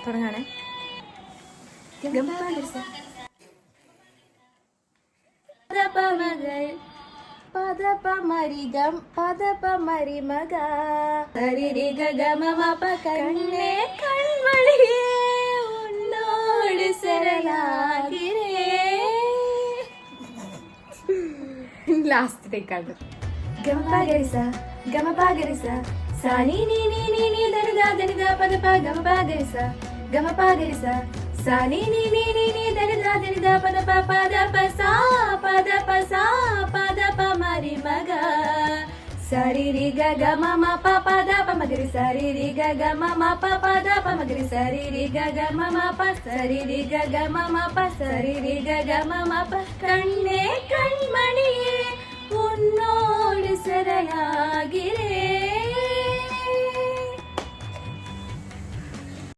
തുടങ്ങാണേ. പദപമരിഗം പദപമരിമഗ സരിരിഗ ഗമമപ കണ്ണേ കൺമണിയേ ഉന്നോട് സരലാകിരേ. ലാസ്റ്റ് ടേക്കാണ്. ഗമപഗരിസ ഗമപഗരിസ സാനി നീ നീ നീ നീ ദരിദ ദരിദ പദപ ഗമപഗരിസ ഗമപഗരിസ സാനി നീ നീ നീ നീ ദരിദ ദരിദ പദപ പദപ സാ പദപ സാ പദപ മരിമഗ സരിരി ഗ മമ പ പദപ മഗരി സരിരി ഗ മമ പ പദപ മഗരി സരിരി ഗ മമ പ സരിരി ഗ മമ പ സരിരി ഗ മമ പ കണ്ണേ കൺമണിയേ ഉന്നോട് സരലാകിരേ.